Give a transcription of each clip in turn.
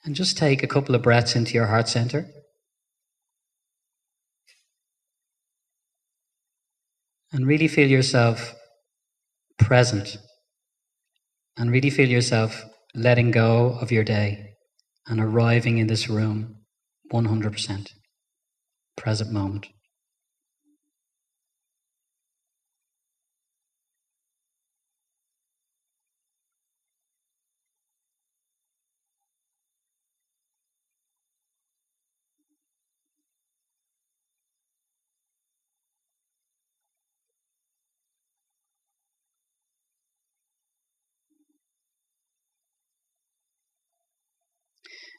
And just take a couple of breaths into your heart center. And really feel yourself present. And really feel yourself letting go of your day and arriving in this room 100%. Present moment.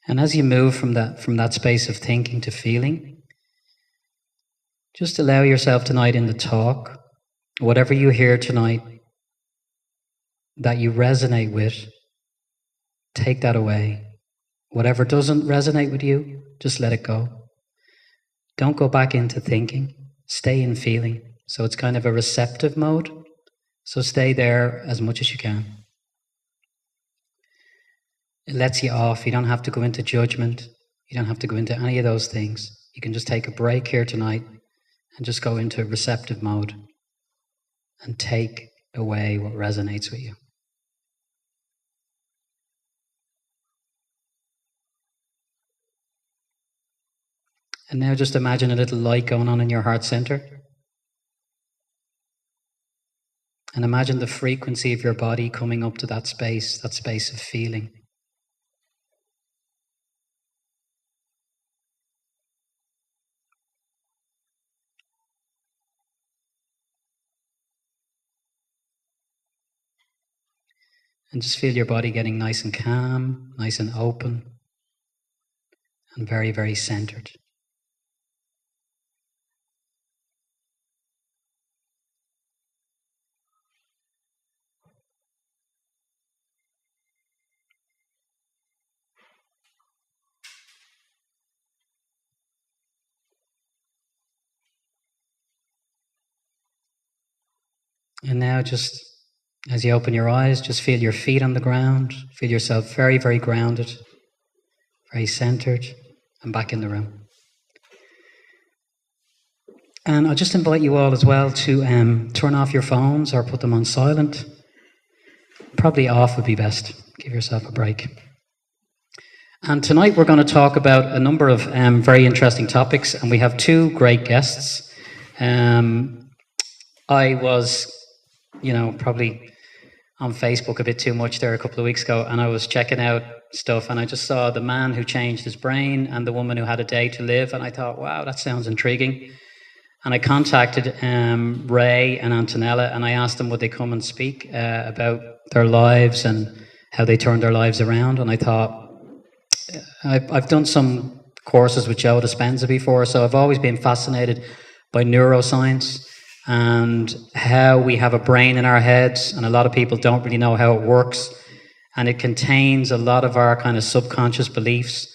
And as you move from that space of thinking to feeling, just allow yourself tonight in the talk, whatever you hear tonight that you resonate with, take that away. Whatever doesn't resonate with you, just let it go. Don't go back into thinking. Stay in feeling. So it's kind of a receptive mode. So stay there as much as you can. It lets you off. You don't have to go into judgment. You don't have to go into any of those things. You can just take a break here tonight and just go into receptive mode and take away what resonates with you. And now just imagine a little light going on in your heart center. And imagine the frequency of your body coming up to that space of feeling. And just feel your body getting nice and calm, nice and open, and very, very centered. And now just as you open your eyes, just feel your feet on the ground. Feel yourself very, very grounded, very centered, and back in the room. And I'll just invite you all as well to turn off your phones or put them on silent. Probably off would be best. Give yourself a break. And tonight we're going to talk about a number of very interesting topics, and we have two great guests. I was, probably on Facebook a bit too much there a couple of weeks ago, and I was checking out stuff, and I just saw the man who changed his brain and the woman who had a day to live, and I thought, wow, that sounds intriguing. And I contacted Ray and Antonella, and I asked them would they come and speak about their lives and how they turned their lives around. And I thought, I've done some courses with Joe Dispenza before, so I've always been fascinated by neuroscience and how we have a brain in our heads, and a lot of people don't really know how it works, and it contains a lot of our kind of subconscious beliefs,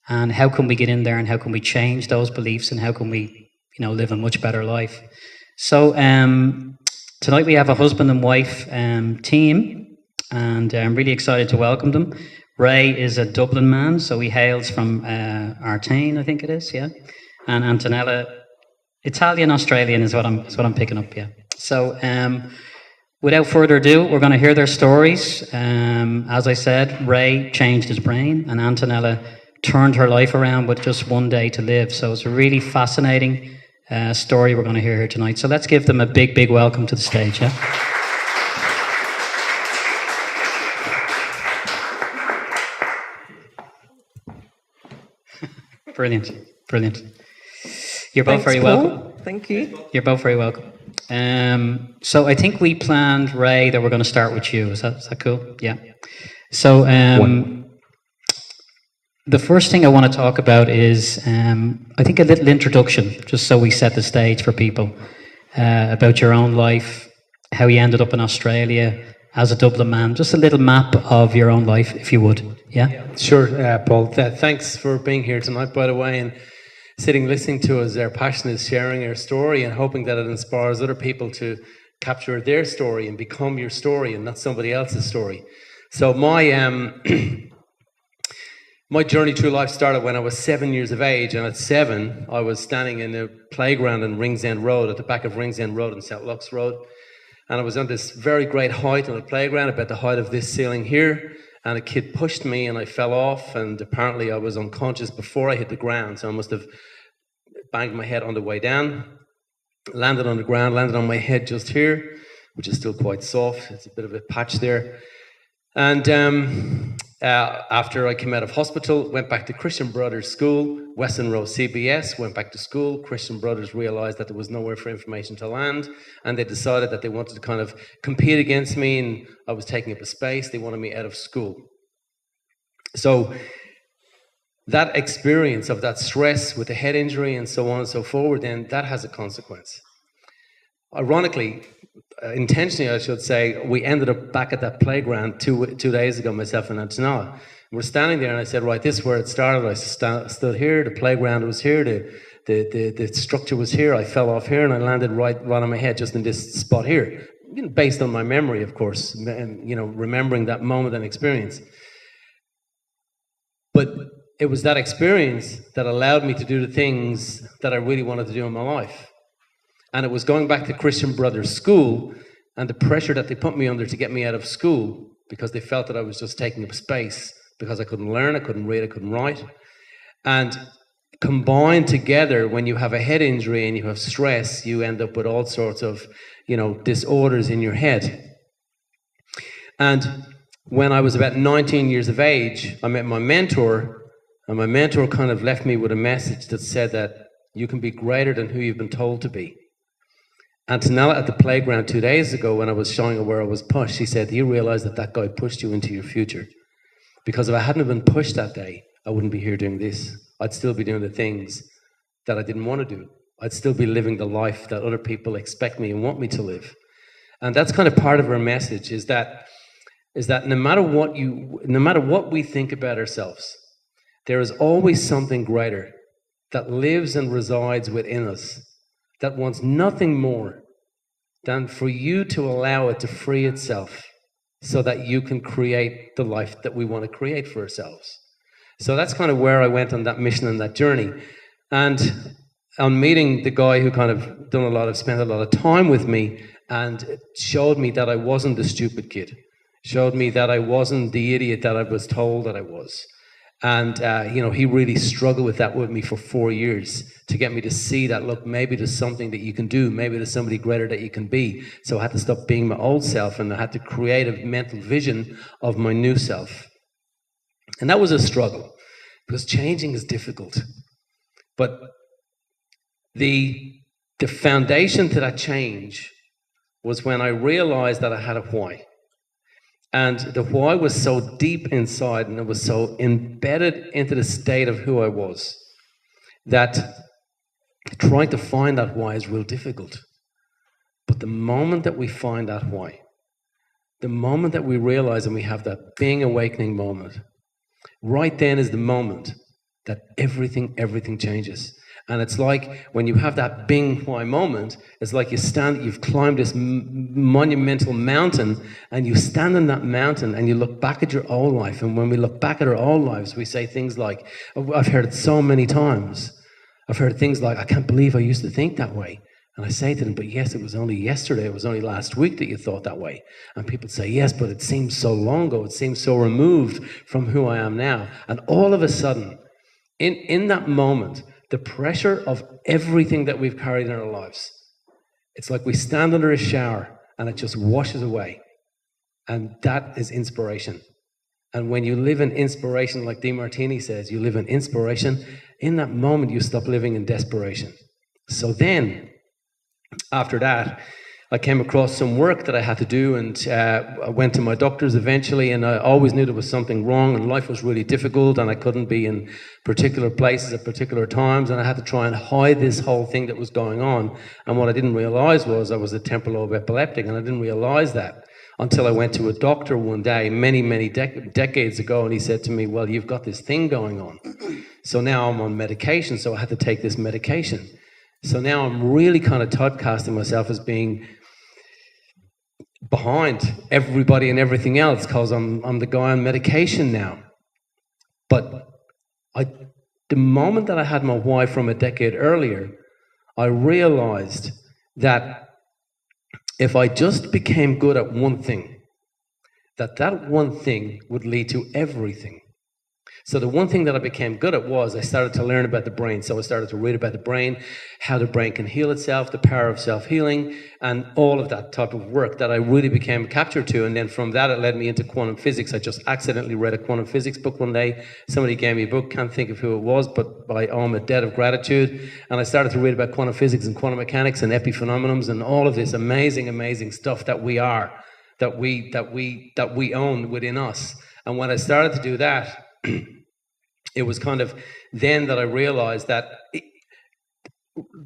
and how can we get in there and how can we change those beliefs and how can we live a much better life. So tonight we have a husband and wife team, and I'm really excited to welcome them. Ray is a Dublin man, so he hails from Artane, I think it is, yeah. And Antonella, Italian Australian is what I'm picking up, yeah. So without further ado, we're going to hear their stories. As I said, Ray changed his brain, and Antonella turned her life around with just one day to live. So it's a really fascinating story we're going to hear here tonight. So let's give them a big, big welcome to the stage, yeah? Brilliant, brilliant. You're both very welcome. Thank you. You're both very welcome. So I think we planned, Ray, that we're going to start with you. Is that cool? Yeah. So the first thing I want to talk about is, I think, a little introduction, just so we set the stage for people, about your own life, how you ended up in Australia as a Dublin man, just a little map of your own life, if you would. Yeah? Sure, Paul. Thanks for being here tonight, by the way, and sitting listening to us. Our passion is sharing our story and hoping that it inspires other people to capture their story and become your story and not somebody else's story. So my My journey through life started when I was 7 years of age, and at 7, I was standing in a playground in Ringsend Road, at the back of Ringsend Road and St. Luke's Road, and I was on this very great height on the playground, about the height of this ceiling here, and a kid pushed me and I fell off, and apparently I was unconscious before I hit the ground, so I must have banged my head on the way down, landed on the ground, landed on my head just here, which is still quite soft. It's a bit of a patch there. And after I came out of hospital, went back to Christian Brothers School, Western Row CBS, went back to school. Christian Brothers realized that there was nowhere for information to land, and they decided that they wanted to kind of compete against me, and I was taking up a space. They wanted me out of school. So that experience of that stress with the head injury and so on and so forward, then that has a consequence. Ironically, intentionally I should say, we ended up back at that playground two days ago, myself and Antonella. We're standing there and I said, right, this is where it started. I stood here, the playground was here, the structure was here, I fell off here and I landed right on my head, just in this spot here. You know, based on my memory, of course, and, you know, remembering that moment and experience. But it was that experience that allowed me to do the things that I really wanted to do in my life. And it was going back to Christian Brothers School and the pressure that they put me under to get me out of school, because they felt that I was just taking up space because I couldn't learn, I couldn't read, I couldn't write. And combined together, when you have a head injury and you have stress, you end up with all sorts of, you know, disorders in your head. And when I was about 19 years of age, I met my mentor, and my mentor kind of left me with a message that said that you can be greater than who you've been told to be. Antonella at the playground 2 days ago, when I was showing her where I was pushed, she said, do you realize that that guy pushed you into your future? Because if I hadn't been pushed that day, I wouldn't be here doing this. I'd still be doing the things that I didn't want to do. I'd still be living the life that other people expect me and want me to live. And that's kind of part of her message, is that no matter what we think about ourselves, there is always something greater that lives and resides within us, that wants nothing more than for you to allow it to free itself so that you can create the life that we want to create for ourselves. So that's kind of where I went on that mission and that journey. And on meeting the guy who kind of spent a lot of time with me, and it showed me that I wasn't the stupid kid, showed me that I wasn't the idiot that I was told that I was. And, you know, he really struggled with that with me for 4 years to get me to see that, look, maybe there's something that you can do. Maybe there's somebody greater that you can be. So I had to stop being my old self, and I had to create a mental vision of my new self. And that was a struggle, because changing is difficult. But the foundation to that change was when I realized that I had a why. And the why was so deep inside, and it was so embedded into the state of who I was, that trying to find that why is real difficult. But the moment that we find that why, the moment that we realize and we have that being awakening moment, right then is the moment that everything changes. And it's like when you have that bing why moment, it's like you've climbed this monumental mountain, and you stand on that mountain and you look back at your own life. And when we look back at our own lives, we say things like, I've heard it so many times. I've heard things like, I can't believe I used to think that way. And I say to them, but yes, it was only yesterday, it was only last week that you thought that way. And people say, yes, but it seems so long ago, it seems so removed from who I am now. And all of a sudden, in that moment, the pressure of everything that we've carried in our lives, it's like we stand under a shower and it just washes away. And that is inspiration. And when you live in inspiration, like DeMartini says, you live in inspiration, in that moment you stop living in desperation. So then, after that, I came across some work that I had to do, and I went to my doctors eventually, and I always knew there was something wrong, and life was really difficult, and I couldn't be in particular places at particular times, and I had to try and hide this whole thing that was going on. And what I didn't realize was I was a temporal lobe epileptic, and I didn't realize that until I went to a doctor one day many decades ago, and he said to me, well, you've got this thing going on. So now I'm on medication, so I had to take this medication. So now I'm really kind of typecasting myself as being behind everybody and everything else, because I'm the guy on medication now. But the moment that I had my wife from a decade earlier, I realized that if I just became good at one thing, that one thing would lead to everything. So the one thing that I became good at was I started to learn about the brain. So I started to read about the brain, how the brain can heal itself, the power of self-healing, and all of that type of work that I really became captured to. And then from that, it led me into quantum physics. I just accidentally read a quantum physics book one day. Somebody gave me a book, can't think of who it was, but I owe them a debt of gratitude. And I started to read about quantum physics and quantum mechanics and epiphenomenons and all of this amazing, amazing stuff that we are, that we own within us. And when I started to do that, it was kind of then that I realized that,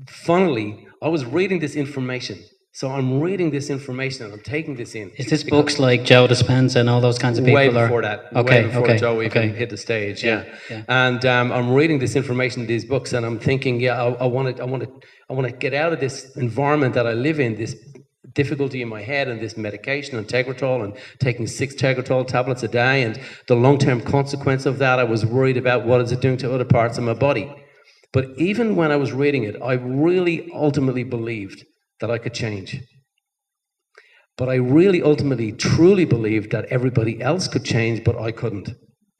funnily, I was reading this information. So I'm reading this information and I'm taking this in. Is this books like Joe Dispenza and all those kinds of people? Way before that. Okay, way before Joe even hit the stage. Yeah. And I'm reading this information in these books, and I'm thinking, I want to get out of this environment that I live in, this difficulty in my head, and this medication and Tegretol, and taking 6 Tegretol tablets a day, and the long-term consequence of that. I was worried about what is it doing to other parts of my body. But even when I was reading it, I really ultimately believed that I could change. But I really ultimately truly believed that everybody else could change, but I couldn't,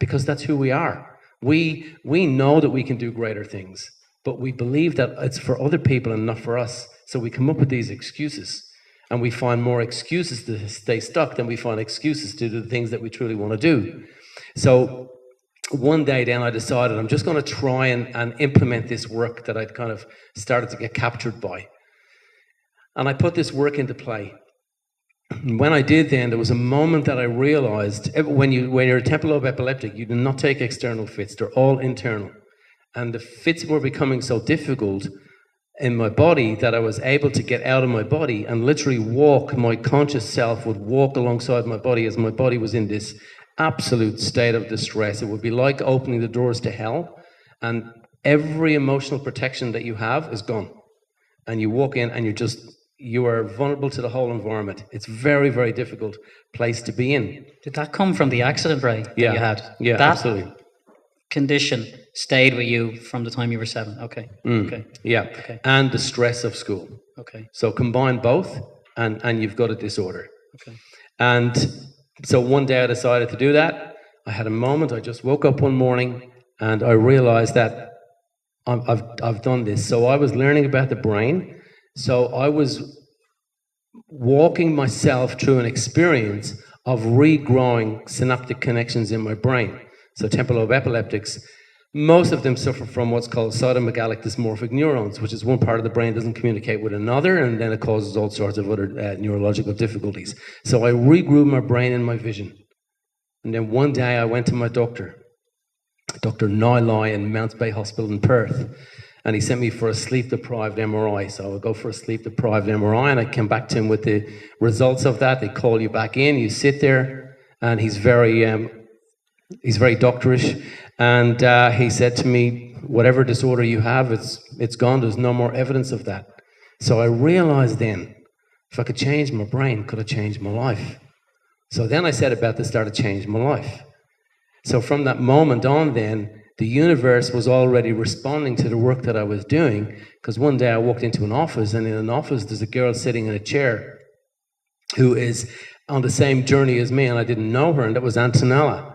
because that's who we are. We know that we can do greater things, but we believe that it's for other people and not for us. So we come up with these excuses. And we find more excuses to stay stuck than we find excuses to do the things that we truly want to do. So one day then I decided I'm just going to try and implement this work that I'd kind of started to get captured by. And I put this work into play. And when I did then, there was a moment that I realized, when you're a temporal lobe epileptic, you do not take external fits. They're all internal. And the fits were becoming so difficult in my body that I was able to get out of my body and literally walk. My conscious self would walk alongside my body as my body was in this absolute state of distress. It would be like opening the doors to hell, and every emotional protection that you have is gone. And you walk in and you are vulnerable to the whole environment. It's very, very difficult place to be in. Did that come from the accident, Ray, that you had? Yeah, that absolutely. Condition stayed with you from the time you were 7. Okay. Yeah. Okay. And the stress of school. Okay. So combine both, and you've got a disorder. Okay. And so one day I decided to do that. I had a moment. I just woke up one morning and I realized that I've done this. So I was learning about the brain. So I was walking myself through an experience of regrowing synaptic connections in my brain. So temporal lobe epileptics, most of them suffer from what's called cytomegalic dysmorphic neurons, which is one part of the brain doesn't communicate with another, and then it causes all sorts of other neurological difficulties. So I regrew my brain and my vision. And then one day I went to my doctor, Dr. Nylai in Mounts Bay Hospital in Perth, and he sent me for a sleep-deprived MRI. So I would go for a sleep-deprived MRI, and I came back to him with the results of that. They call you back in, you sit there, and he's very doctorish, and he said to me, whatever disorder you have, it's gone. There's no more evidence of that. So I realized then, if I could change my brain, could I change my life? So then I set about to start to change my life. So from that moment on then, the universe was already responding to the work that I was doing, because one day I walked into an office, and in an office there's a girl sitting in a chair who is on the same journey as me, and I didn't know her, and that was Antonella.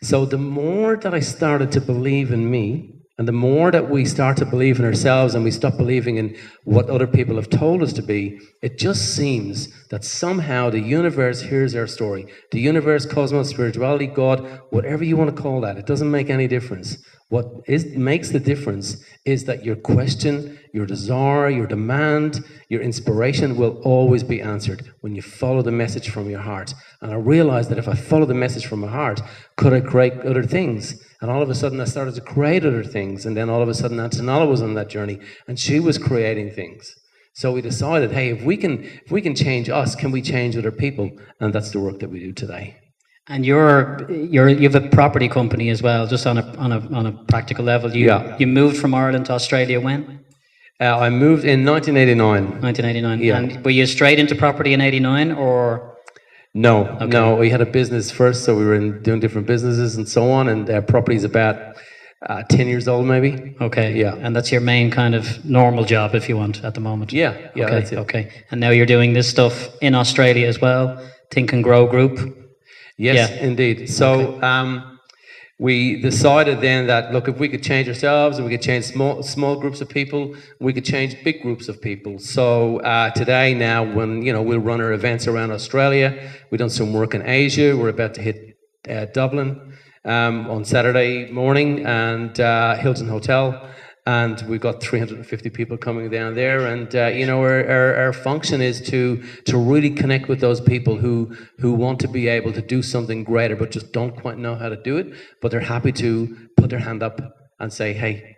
So the more that I started to believe in me, and the more that we start to believe in ourselves and we stop believing in what other people have told us to be, it just seems that somehow the universe hears our story. The universe, cosmos, spirituality, God, whatever you want to call that, it doesn't make any difference. What makes the difference is that your question, your desire, your demand, your inspiration will always be answered when you follow the message from your heart. And I realized that if I follow the message from my heart, could I create other things? And all of a sudden I started to create other things. And then all of a sudden Antonella was on that journey and she was creating things. So we decided, hey, if we can change us, can we change other people? And that's the work that we do today. And you have a property company as well, just on a practical level. You moved from Ireland to Australia when? I moved in 1989. 1989. Yeah. And were you straight into property in 89 or? No, Okay. no. We had a business first, so we were doing different businesses and so on. And property is about 10 years old maybe. Okay. Yeah. And that's your main kind of normal job, if you want, at the moment. Yeah, Okay. that's it. Okay. And now you're doing this stuff in Australia as well. Think and Grow Group. Yes, Yeah. indeed. So we decided then that, look, if we could change ourselves and we could change small groups of people, we could change big groups of people. So today now, when we'll run our events around Australia, we've done some work in Asia. We're about to hit Dublin on Saturday morning, and Hilton Hotel. And we've got 350 people coming down there, and our function is to really connect with those people who want to be able to do something greater, but just don't quite know how to do it. But they're happy to put their hand up and say, "Hey,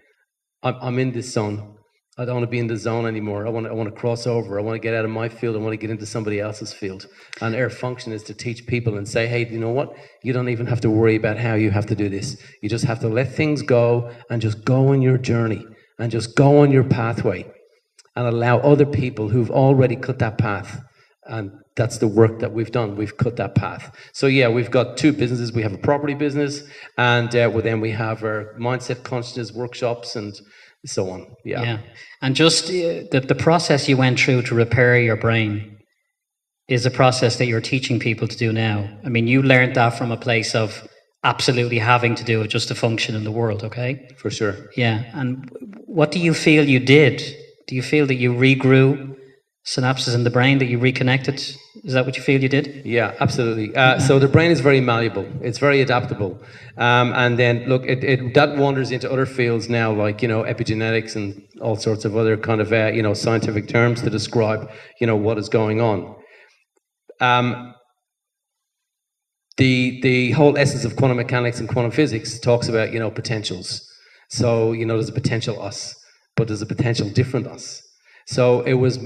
I'm in this zone. I don't want to be in the zone anymore. I want to cross over. I want to get out of my field. I want to get into somebody else's field." And our function is to teach people and say, "Hey, you know what? You don't even have to worry about how you have to do this. You just have to let things go and just go on your journey and just go on your pathway and allow other people who've already cut that path." And that's the work that we've done. We've cut that path. So yeah, we've got two businesses. We have a property business, and then we have our mindset consciousness workshops and so on. Yeah. And just the process you went through to repair your brain is a process that you're teaching people to do now. I mean, you learned that from a place of absolutely having to do it just to function in the world, okay? For sure. Yeah. And what do you feel you did? Do you feel that you regrew synapses in the brain, that you reconnected? Is that what you feel you did? Yeah, absolutely. So the brain is very malleable. It's very adaptable. And then, look, that wanders into other fields now, like, epigenetics and all sorts of other kind of, scientific terms to describe, what is going on. The whole essence of quantum mechanics and quantum physics talks about, potentials. So, there's a potential us, but there's a potential different us. So it was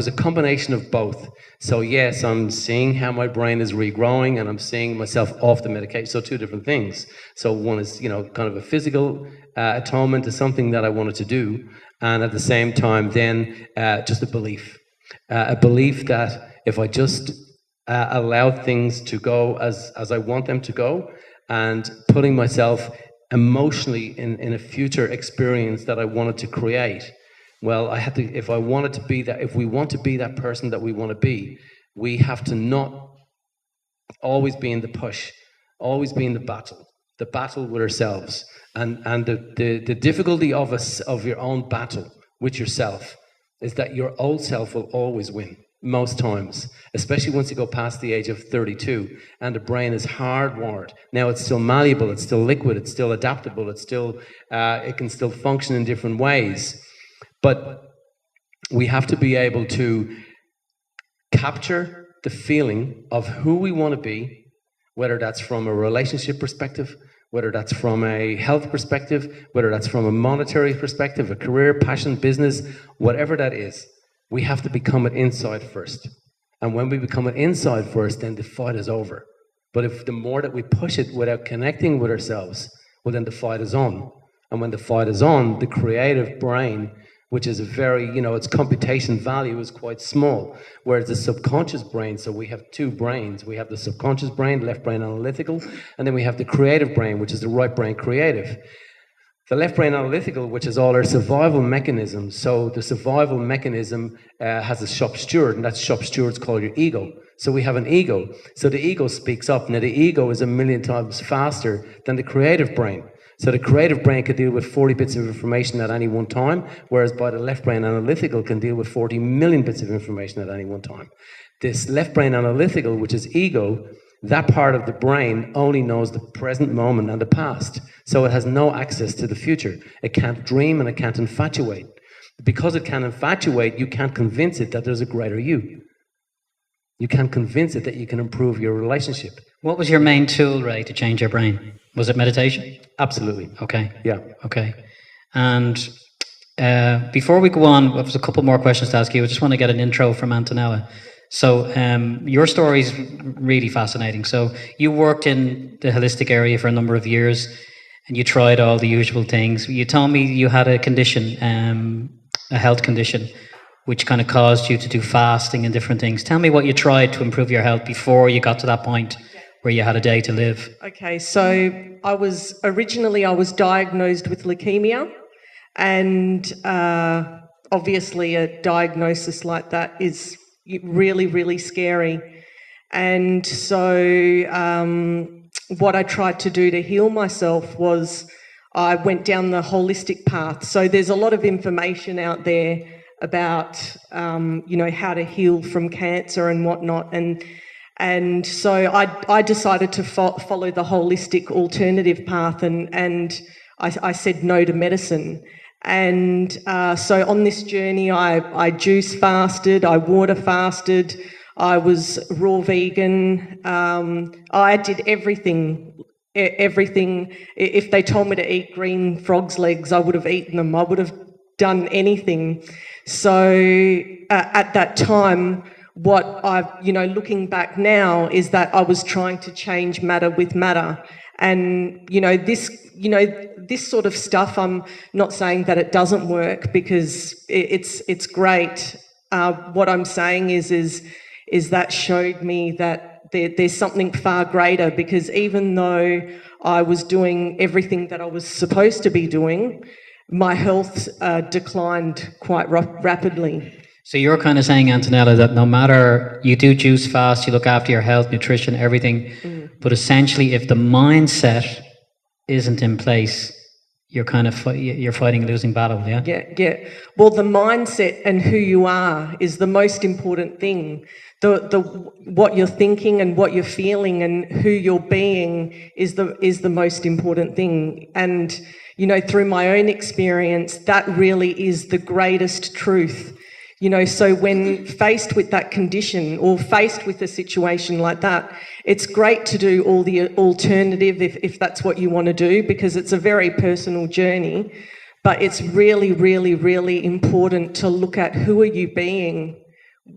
a combination of both. So yes, I'm seeing how my brain is regrowing, and I'm seeing myself off the medication. So two different things. So one is, kind of a physical atonement to something that I wanted to do. And at the same time, then just a belief that if I just allow things to go as I want them to go, and putting myself emotionally in a future experience that I wanted to create. Well, if we want to be that person that we want to be, we have to not always be in the push, always be in the battle with ourselves. And the difficulty of your own battle with yourself is that your old self will always win, most times, especially once you go past the age of 32, and the brain is hardwired. Now it's still malleable, it's still liquid, it's still adaptable, it can still function in different ways. But we have to be able to capture the feeling of who we want to be, whether that's from a relationship perspective, whether that's from a health perspective, whether that's from a monetary perspective, a career, passion, business, whatever that is. We have to become it inside first. And when we become it inside first, then the fight is over. But if the more that we push it without connecting with ourselves, well, then the fight is on. And when the fight is on, the creative brain, which is a very, its computation value is quite small, whereas the subconscious brain, so we have two brains. We have the subconscious brain, left brain analytical, and then we have the creative brain, which is the right brain creative. The left brain analytical, which is all our survival mechanisms. So the survival mechanism has a shop steward, and that shop steward's called your ego. So we have an ego. So the ego speaks up. Now the ego is 1,000,000 times faster than the creative brain. So the creative brain can deal with 40 bits of information at any one time, whereas by the left brain analytical can deal with 40 million bits of information at any one time. This left brain analytical, which is ego, that part of the brain only knows the present moment and the past. So it has no access to the future. It can't dream and it can't infatuate. Because it can't infatuate, you can't convince it that there's a greater you. You can't convince it that you can improve your relationship. What was your main tool, Ray, to change your brain? Was it meditation? Absolutely. Okay. Yeah. Okay. And before we go on, there's a couple more questions to ask you. I just want to get an intro from Antonella. So your story is really fascinating. So you worked in the holistic area for a number of years, and you tried all the usual things. You told me you had a condition, a health condition, which kind of caused you to do fasting and different things. Tell me what you tried to improve your health before you got to that point where you had a day to live? Okay, so I was diagnosed with leukemia, and obviously a diagnosis like that is really, really scary. And so what I tried to do to heal myself was I went down the holistic path. So there's a lot of information out there about, how to heal from cancer and whatnot. And so I decided to follow the holistic alternative path, and I said no to medicine. And so on this journey, I juice fasted, I water fasted, I was raw vegan. I did everything. If they told me to eat green frog's legs, I would have eaten them. I would have done anything. So at that time, what I've, looking back now, is that I was trying to change matter with matter. And, this sort of stuff, I'm not saying that it doesn't work, because it's great. What I'm saying is that showed me that there's something far greater, because even though I was doing everything that I was supposed to be doing, my health declined quite rapidly. So you're kind of saying, Antonella, that no matter, you do juice fast, you look after your health, nutrition, everything, but essentially if the mindset isn't in place, you're kind of you're fighting a losing battle, yeah? Yeah. Well, the mindset and who you are is the most important thing. The what you're thinking and what you're feeling and who you're being is the most important thing. And through my own experience, that really is the greatest truth. So when faced with that condition or faced with a situation like that, it's great to do all the alternative if that's what you want to do, because it's a very personal journey. But it's really, really, really important to look at who are you being,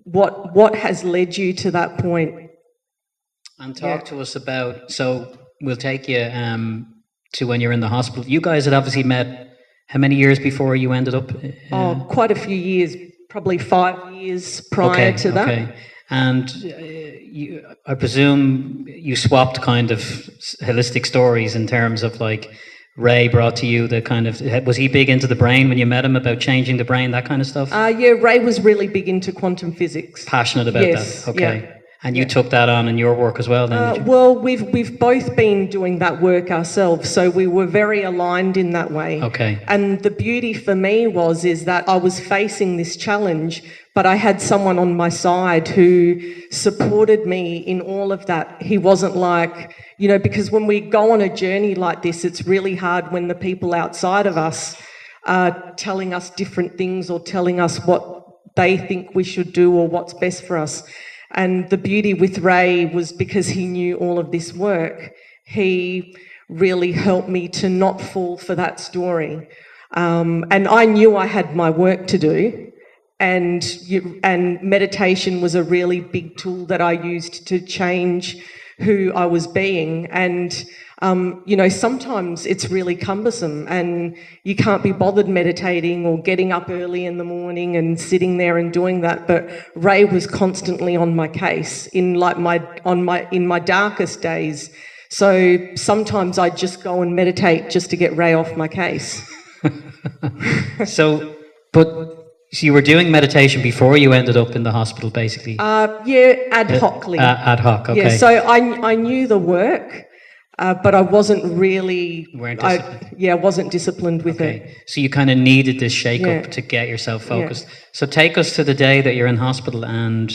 what has led you to that point. And talk to us about, so we'll take you to when you're in the hospital. You guys had obviously met how many years before you ended up? Quite a few years. Probably 5 years prior to that. Okay. And I presume you swapped kind of holistic stories in terms of, like, Ray brought to you the kind of, was he big into the brain when you met him, about changing the brain, that kind of stuff? Yeah, Ray was really big into quantum physics. Passionate about that? Okay. Yeah. And you took that on in your work as well, then? Well, we've both been doing that work ourselves, so we were very aligned in that way. Okay. And the beauty for me is that I was facing this challenge, but I had someone on my side who supported me in all of that. He wasn't like, because when we go on a journey like this, it's really hard when the people outside of us are telling us different things or telling us what they think we should do or what's best for us. And the beauty with Ray was, because he knew all of this work, he really helped me to not fall for that story. And I knew I had my work to do, and meditation was a really big tool that I used to change who I was being. And sometimes it's really cumbersome and you can't be bothered meditating or getting up early in the morning and sitting there and doing that. But Ray was constantly on my case in my darkest days. So sometimes I'd just go and meditate just to get Ray off my case. So you were doing meditation before you ended up in the hospital, basically? Yeah, ad hocly. Ad hoc, okay. Yeah, so I knew the work. But I wasn't really, wasn't disciplined with it. So you kind of needed this shake-up to get yourself focused. Yeah. So take us to the day that you're in hospital, and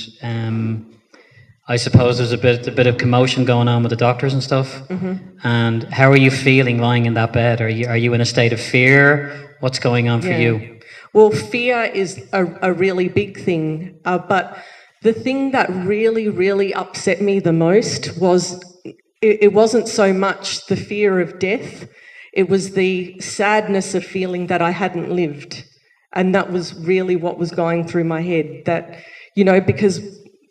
I suppose there's a bit of commotion going on with the doctors and stuff. Mm-hmm. And how are you feeling lying in that bed? Are you in a state of fear? What's going on for you? Well, fear is a really big thing. But the thing that really, really upset me the most was, it wasn't so much the fear of death, it was the sadness of feeling that I hadn't lived. And that was really what was going through my head, that, because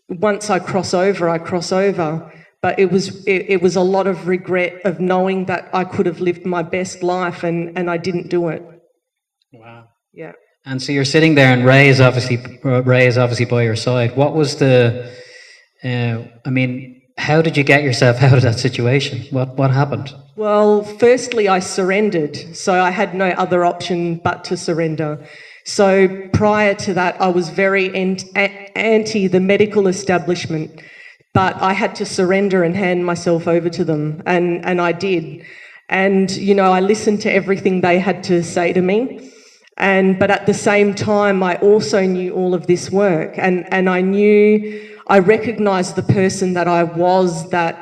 once I cross over, but it was a lot of regret of knowing that I could have lived my best life and I didn't do it. Wow. Yeah. And so you're sitting there, and Ray is obviously by your side. What was how did you get yourself out of that situation? What happened? Well, firstly, I surrendered. So I had no other option but to surrender. So prior to that, I was very anti the medical establishment, but I had to surrender and hand myself over to them, and I did. And, you know, I listened to everything they had to say to me. But at the same time, I also knew all of this work, and I recognised the person that I was that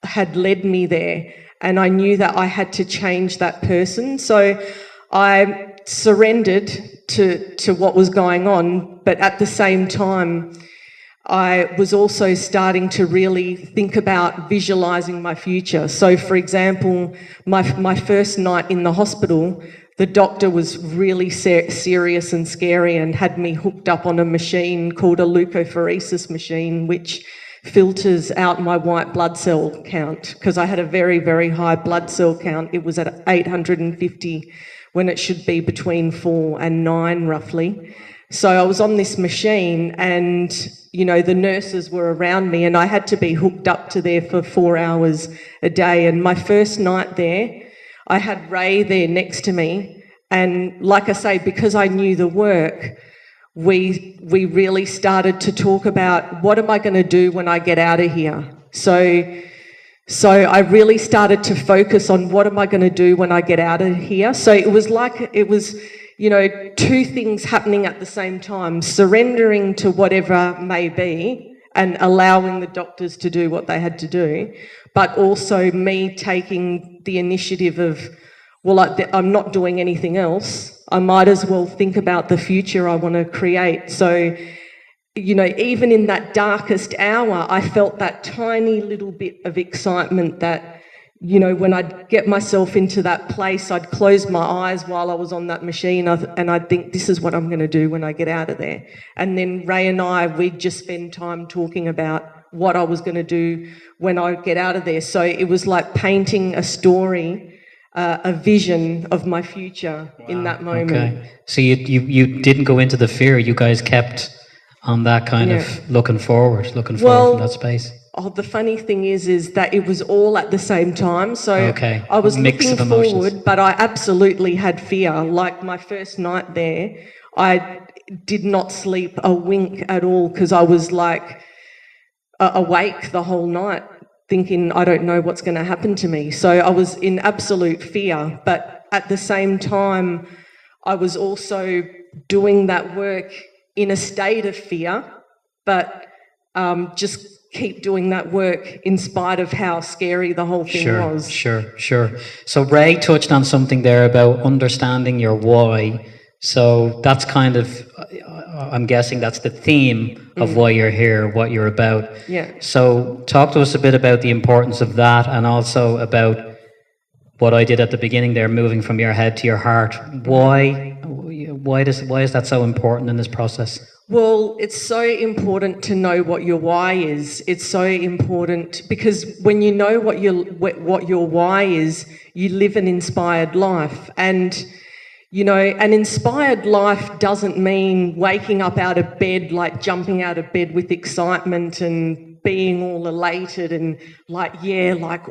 had led me there, and I knew that I had to change that person. So I surrendered to what was going on, but at the same time, I was also starting to really think about visualising my future. So, for example, my first night in the hospital, the doctor was really serious and scary and had me hooked up on a machine called a leukophoresis machine, which filters out my white blood cell count, because I had a very, very high blood cell count. It was at 850 when it should be between 4 and 9 roughly. So I was on this machine and, you know, the nurses were around me and I had to be hooked up to there for 4 hours a day. And my first night there, I had Ray there next to me, and like I say, because I knew the work, we really started to talk about what am I going to do when I get out of here. So I really started to focus on what am I going to do when I get out of here. So it was, you know, two things happening at the same time: surrendering to whatever may be and allowing the doctors to do what they had to do, but also me taking the initiative of, well, I'm not doing anything else. I might as well think about the future I want to create. So, you know, even in that darkest hour, I felt that tiny little bit of excitement that, you know, when I'd get myself into that place, I'd close my eyes while I was on that machine and I'd think, this is what I'm going to do when I get out of there. And then Ray and we'd just spend time talking about what I was going to do when I get out of there. So it was like painting a story, a vision of my future in that moment. Okay. So you didn't go into the fear. You guys kept on that kind of looking forward from that space. Oh, the funny thing is that it was all at the same time. So I was looking forward, but I absolutely had fear. Like my first night there, I did not sleep a wink at all because I was like awake the whole night thinking, I don't know what's going to happen to me. So I was in absolute fear. But at the same time, I was also doing that work in a state of fear, but just keep doing that work in spite of how scary the whole thing was. Sure. So Ray touched on something there about understanding your why. So that's kind of, I'm guessing that's the theme of why you're here, what you're about. Yeah. So talk to us a bit about the importance of that, and also about what I did at the beginning there, moving from your head to your heart. Why is that so important in this process? Well, it's so important to know what your why is. It's so important because when you know what your why is, you live an inspired life. And, you know, an inspired life doesn't mean waking up out of bed, like jumping out of bed with excitement and being all elated and like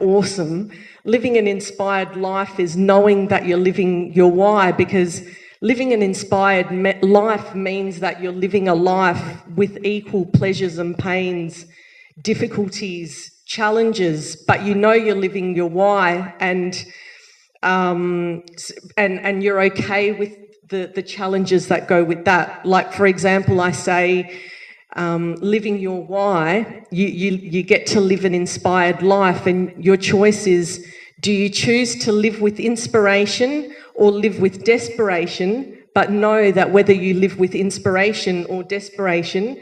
awesome. Living an inspired life is knowing that you're living your why, because living an inspired life means that you're living a life with equal pleasures and pains, difficulties, challenges, but you know you're living your why, and you're okay with the challenges that go with that. Like, for example, I say, living your why, you get to live an inspired life, and your choice is, do you choose to live with inspiration or live with desperation? But know that whether you live with inspiration or desperation,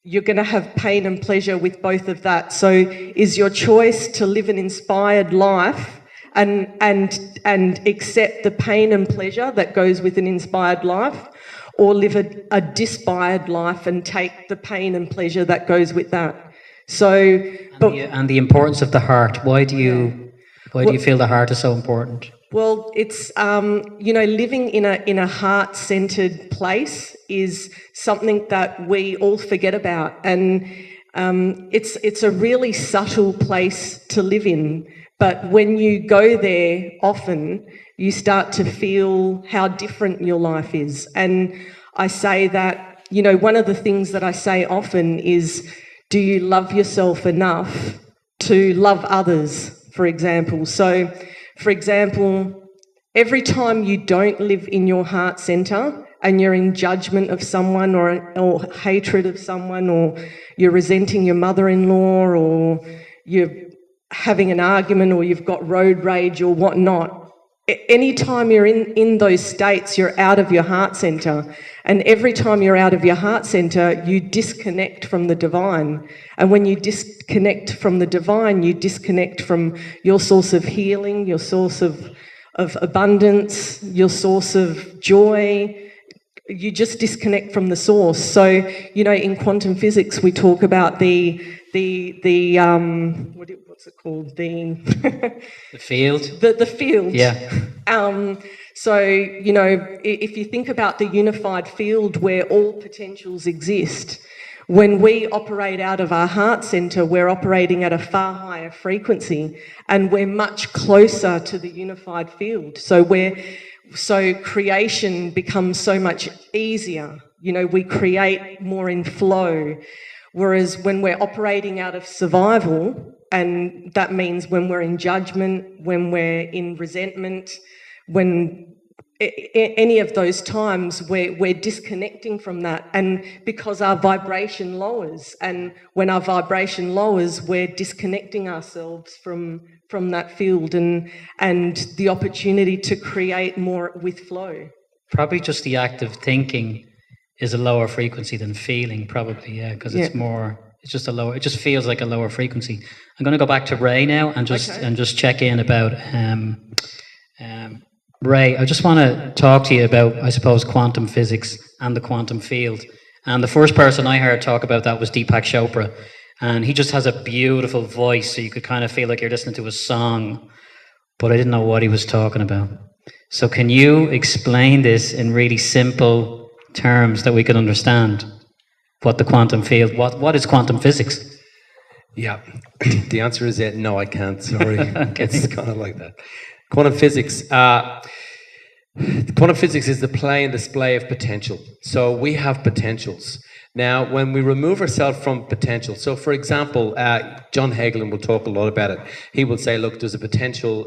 you're going to have pain and pleasure with both of that. So is your choice to live an inspired life and accept the pain and pleasure that goes with an inspired life, or live a dispired life and take the pain and pleasure that goes with that? So, and the importance of the heart. Why do you feel the heart is so important? Well, it's you know, living in a heart-centered place is something that we all forget about, and It's a really subtle place to live in, but when you go there often, you start to feel how different your life is. And I say that, you know, one of the things that I say often is, do you love yourself enough to love others, for example? So, for example, every time you don't live in your heart centre and you're in judgment of someone or hatred of someone, or you're resenting your mother-in-law, or you're having an argument, or you've got road rage or whatnot, anytime you're in those states, you're out of your heart centre. And every time you're out of your heart centre, you disconnect from the divine. And when you disconnect from the divine, you disconnect from your source of healing, your source of abundance, your source of joy. You just disconnect from the source. So, you know, in quantum physics, we talk about what's it called? The field. The field. Yeah. So, you know, if you think about the unified field where all potentials exist, when we operate out of our heart centre, we're operating at a far higher frequency, and we're much closer to the unified field. So creation becomes so much easier. You know, we create more in flow. Whereas when we're operating out of survival, and that means when we're in judgment, when we're in resentment, when any of those times we're disconnecting from that, and because our vibration lowers, and when our vibration lowers, we're disconnecting ourselves from that field and the opportunity to create more with flow. Probably just the act of thinking is a lower frequency than feeling, probably, yeah, because it's just a lower, it just feels like a lower frequency. I'm going to go back to Ray now and just check in about Ray. I just want to talk to you about, I suppose, quantum physics and the quantum field. And the first person I heard talk about that was Deepak Chopra. And he just has a beautiful voice, so you could kind of feel like you're listening to a song, but I didn't know what he was talking about. So can you explain this in really simple terms that we can understand? What the quantum field, what is quantum physics? Yeah, the answer is no, I can't, sorry. Okay. It's kind of like that. Quantum physics is the play and display of potential. So we have potentials. Now, when we remove ourselves from potential, so for example, John Hagelin will talk a lot about it. He will say, look, there's a potential,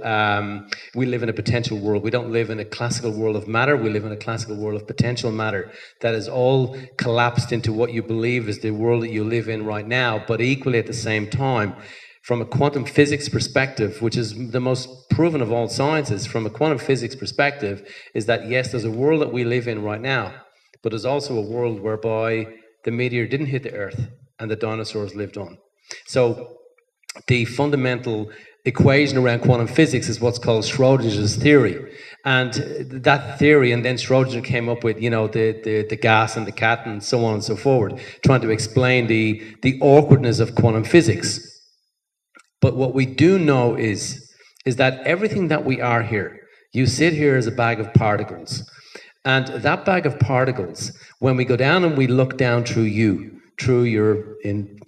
we live in a potential world. We don't live in a classical world of matter. We live in a classical world of potential matter that is all collapsed into what you believe is the world that you live in right now. But equally at the same time, from a quantum physics perspective, which is the most proven of all sciences, from a quantum physics perspective, is that yes, there's a world that we live in right now, but there's also a world whereby the meteor didn't hit the Earth and the dinosaurs lived on. So the fundamental equation around quantum physics is what's called Schroeder's theory. And that theory, and then Schroeder came up with, you know, the gas and the cat and so on and so forward, trying to explain the awkwardness of quantum physics. But what we do know is that everything that we are here, you sit here as a bag of particles. And that bag of particles, when we go down and we look down through you, through your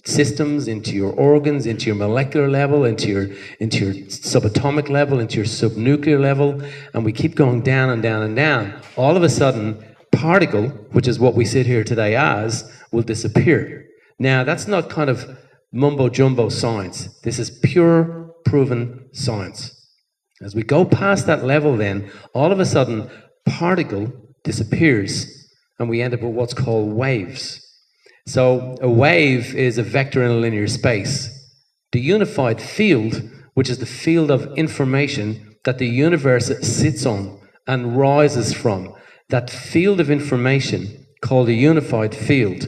systems, into your organs, into your molecular level, into your subatomic level, into your subnuclear level, and we keep going down and down and down, all of a sudden, particle, which is what we sit here today as, will disappear. Now, that's not kind of mumbo-jumbo science. This is pure, proven science. As we go past that level then, all of a sudden, particle disappears and we end up with what's called waves. So a wave is a vector in a linear space. The unified field, which is the field of information that the universe sits on and rises from, that field of information called a unified field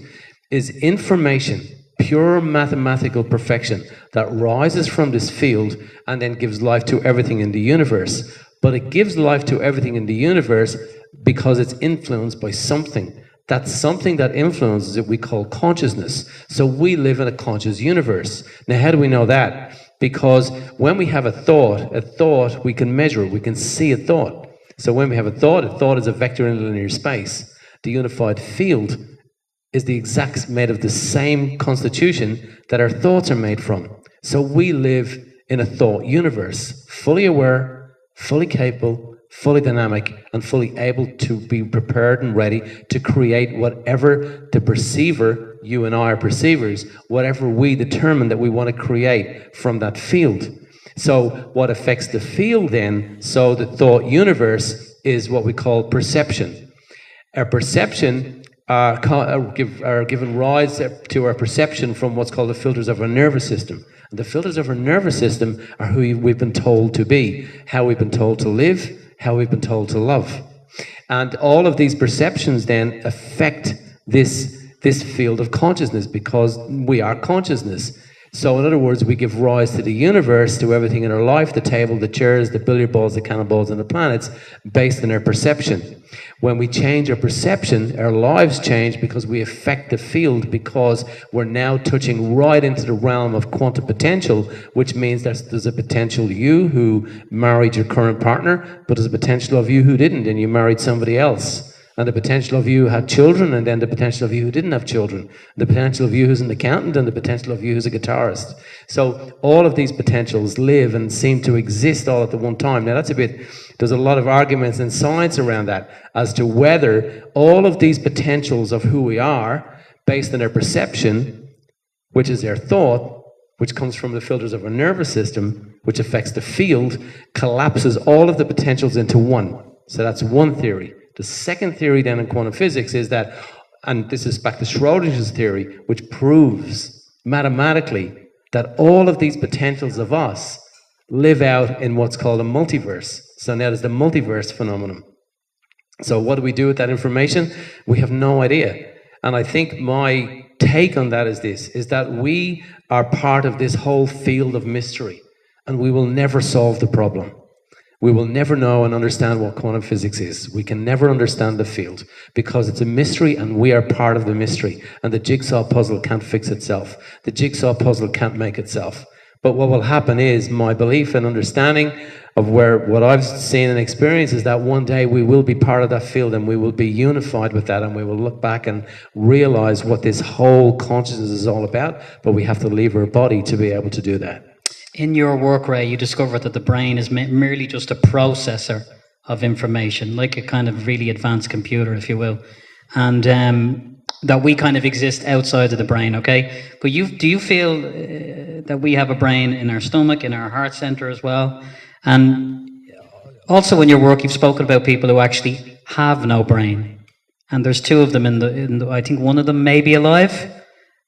is information, pure mathematical perfection that rises from this field and then gives life to everything in the universe. But it gives life to everything in the universe because it's influenced by something. That something that influences it we call consciousness. So we live in a conscious universe. Now, how do we know that? Because when we have a thought we can measure, we can see a thought. So when we have a thought is a vector in a linear space. The unified field is the exact made of the same constitution that our thoughts are made from. So we live in a thought universe, fully aware, fully capable, fully dynamic, and fully able to be prepared and ready to create whatever the perceiver, you and I are perceivers, whatever we determine that we want to create from that field. So what affects the field then, so the thought universe, is what we call perception. Our perception are given rise to our perception from what's called the filters of our nervous system. And the filters of our nervous system are who we've been told to be, how we've been told to live, how we've been told to love. And all of these perceptions then affect this field of consciousness, because we are consciousness. So in other words, we give rise to the universe, to everything in our life, the table, the chairs, the billiard balls, the cannonballs, and the planets, based on our perception. When we change our perception, our lives change, because we affect the field, because we're now touching right into the realm of quantum potential, which means there's a potential you who married your current partner, but there's a potential of you who didn't, and you married somebody else. And the potential of you who had children, and then the potential of you who didn't have children. The potential of you who's an accountant, and the potential of you who's a guitarist. So all of these potentials live and seem to exist all at the one time. Now there's a lot of arguments in science around that, as to whether all of these potentials of who we are, based on our perception, which is our thought, which comes from the filters of our nervous system, which affects the field, collapses all of the potentials into one. So that's one theory. The second theory then in quantum physics is that, and this is back to Schroeder's theory, which proves mathematically that all of these potentials of us live out in what's called a multiverse. So now there's the multiverse phenomenon. So what do we do with that information? We have no idea. And I think my take on that is this, is that we are part of this whole field of mystery, and we will never solve the problem. We will never know and understand what quantum physics is. We can never understand the field, because it's a mystery and we are part of the mystery. And the jigsaw puzzle can't fix itself. The jigsaw puzzle can't make itself. But what will happen is, my belief and understanding of what I've seen and experienced is that one day we will be part of that field, and we will be unified with that, and we will look back and realize what this whole consciousness is all about. But we have to leave our body to be able to do that. In your work, Ray, you discovered that the brain is merely just a processor of information, like a kind of really advanced computer, if you will, and that we kind of exist outside of the brain, okay? But do you feel that we have a brain in our stomach, in our heart center as well? And also in your work, you've spoken about people who actually have no brain. And there's two of them in the I think one of them may be alive,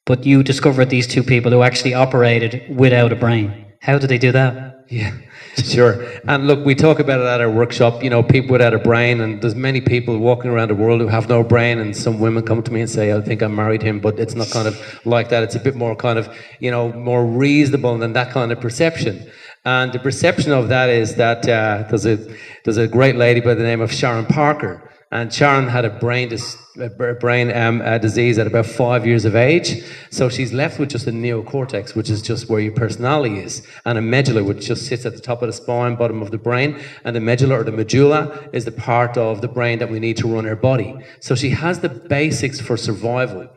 but you discovered these two people who actually operated without a brain. How did they do that? Yeah, sure. And look, we talk about it at our workshop, people without a brain, and there's many people walking around the world who have no brain, and some women come to me and say, I think I married him, but it's not kind of like that. It's a bit more kind of, more reasonable than that kind of perception. And the perception of that is that there's a great lady by the name of Sharon Parker. And Sharon had a brain disease at about 5 years of age. So she's left with just a neocortex, which is just where your personality is, and a medulla, which just sits at the top of the spine, bottom of the brain. And the medulla, or the medulla, is the part of the brain that we need to run our body. So she has the basics for survival.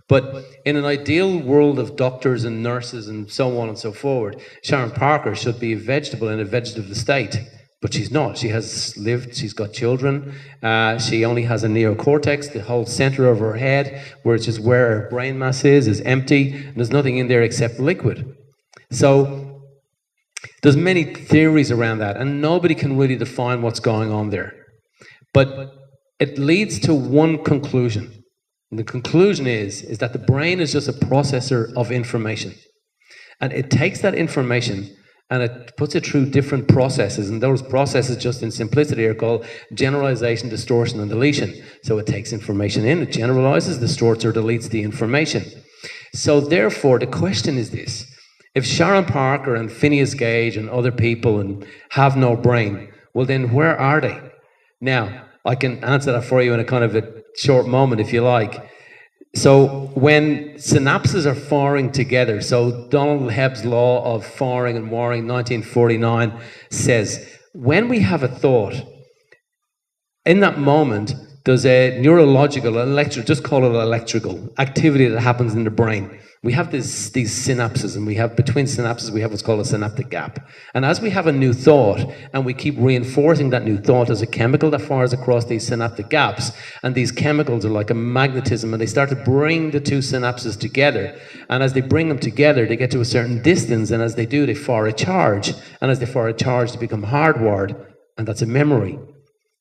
But in an ideal world of doctors and nurses and so on and so forward, Sharon Parker should be a vegetable in a vegetative state. But she's not. She has lived, she's got children, she only has a neocortex, the whole center of her head, which is where her brain mass is empty, and there's nothing in there except liquid. So there's many theories around that, and nobody can really define what's going on there. But it leads to one conclusion. And the conclusion is that the brain is just a processor of information. And it takes that information and it puts it through different processes, and those processes, just in simplicity, are called generalization, distortion, and deletion. So it takes information in, it generalizes, distorts, or deletes the information. So therefore, the question is this: if Sharon Parker and Phineas Gage and other people have no brain, well then where are they? Now, I can answer that for you in a kind of a short moment, if you like. So when synapses are firing together, so Donald Hebb's law of firing and wiring, 1949, says when we have a thought, in that moment, there's a neurological, just call it electrical activity that happens in the brain. We have these synapses, and we have between synapses, we have what's called a synaptic gap. And as we have a new thought, and we keep reinforcing that new thought, there's a chemical that fires across these synaptic gaps. And these chemicals are like a magnetism, and they start to bring the two synapses together. And as they bring them together, they get to a certain distance. And as they do, they fire a charge. And as they fire a charge, they become hardwired. And that's a memory.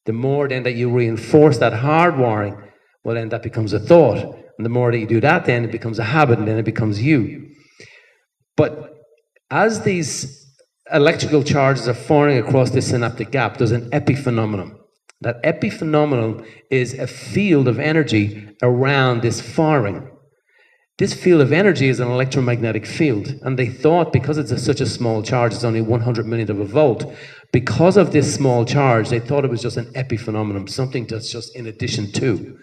The more then that you reinforce that hardwiring, well, then that becomes a thought. And the more that you do that, then it becomes a habit, and then it becomes you. But as these electrical charges are firing across this synaptic gap, there's an epiphenomenon. That epiphenomenon is a field of energy around this firing. This field of energy is an electromagnetic field. And they thought, because it's such a small charge, it's only 100 millionth of a volt, because of this small charge, they thought it was just an epiphenomenon, something that's just in addition to.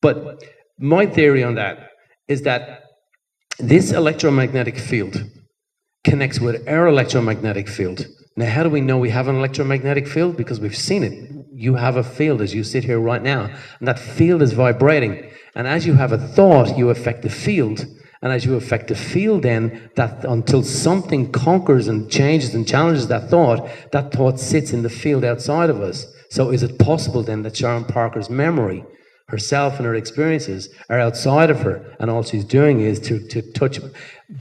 But my theory on that is that this electromagnetic field connects with our electromagnetic field. Now, how do we know we have an electromagnetic field? Because we've seen it. You have a field as you sit here right now, and that field is vibrating. And as you have a thought, you affect the field. And as you affect the field, then, that until something conquers and changes and challenges that thought sits in the field outside of us. So is it possible then that Sharon Parker's memory, herself and her experiences, are outside of her, and all she's doing is to touch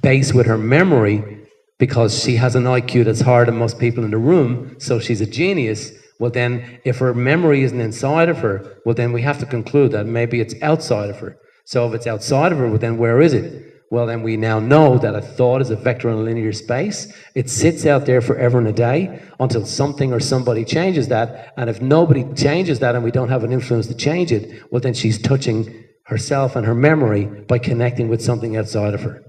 base with her memory, because she has an IQ that's higher than most people in the room, so she's a genius? Well, then, if her memory isn't inside of her, well, then we have to conclude that maybe it's outside of her. So if it's outside of her, well, then where is it? Well, then we now know that a thought is a vector in a linear space. It sits out there forever and a day until something or somebody changes that. And if nobody changes that and we don't have an influence to change it, well, then she's touching herself and her memory by connecting with something outside of her.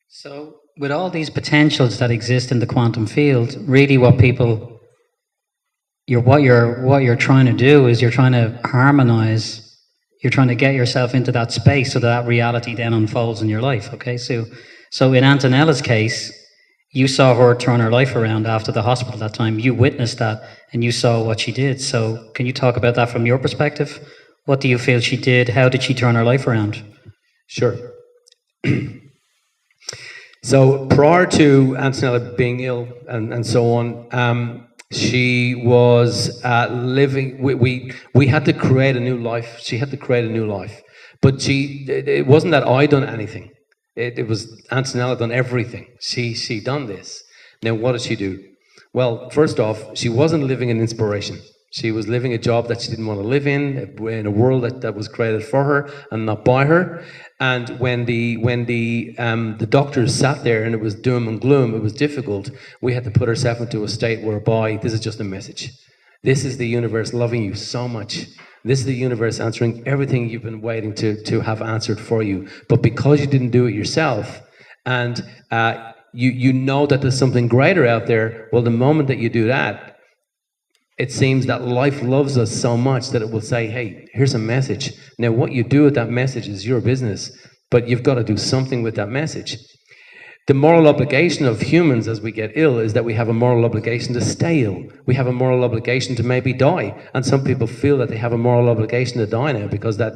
So with all these potentials that exist in the quantum field, really what you're trying to do is you're trying to harmonize. You're trying to get yourself into that space so that reality then unfolds in your life, okay? So in Antonella's case, you saw her turn her life around after the hospital that time. You witnessed that, and you saw what she did. So can you talk about that from your perspective? What do you feel she did? How did she turn her life around? Sure. So prior to Antonella being ill and so on, she was living. We had to create a new life. She had to create a new life, but it wasn't that I done anything. It was Antonella done everything. She done this. Now, what did she do? Well, first off, she wasn't living an inspiration. She was living a job that she didn't want to live in a world that was created for her and not by her. And when the doctors sat there and it was doom and gloom, it was difficult. We had to put ourselves into a state whereby this is just a message. This is the universe loving you so much. This is the universe answering everything you've been waiting to have answered for you. But because you didn't do it yourself, and you know that there's something greater out there, well, the moment that you do that, it seems that life loves us so much that it will say, hey, here's a message. Now, what you do with that message is your business, but you've got to do something with that message. The moral obligation of humans as we get ill is that we have a moral obligation to stay ill. We have a moral obligation to maybe die. And some people feel that they have a moral obligation to die now because that